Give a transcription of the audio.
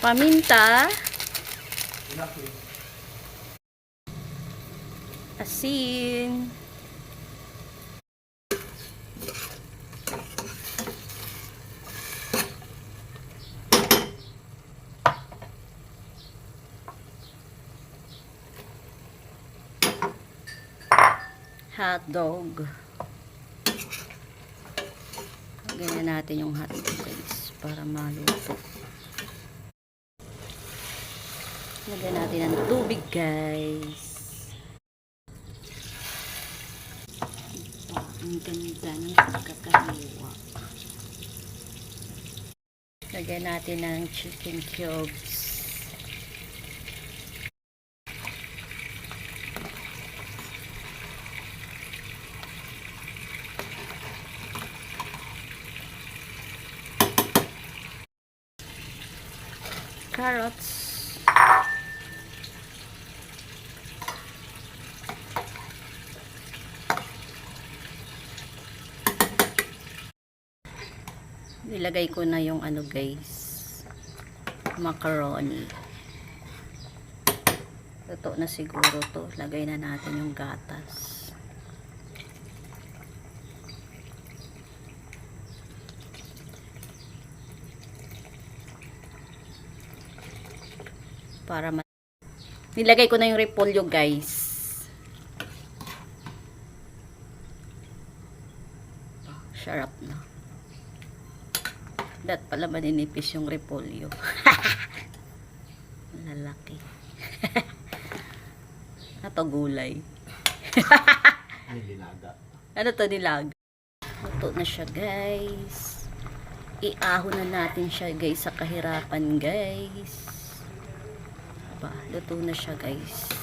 paminta, asin, hotdog. Lagyan na natin yung hotdog guys para maluto. Lagyan natin ng tubig guys. Ang ganda ng pagkakahiwa. Lagyan natin ng chicken cubes. Carrots. Nilagay ko na yung ano guys, macaroni. Luto na siguro to. Lagay na natin yung gatas. Para nilagay ko na yung repolyo guys. Sarap na. Dat pala maninipis yung repolyo. Lalaki. Ato gulay. Nilaga. Ano to nilaga? Luto na siya guys. Iahon na natin siya guys sa kahirapan guys. Aba, luto na siya guys.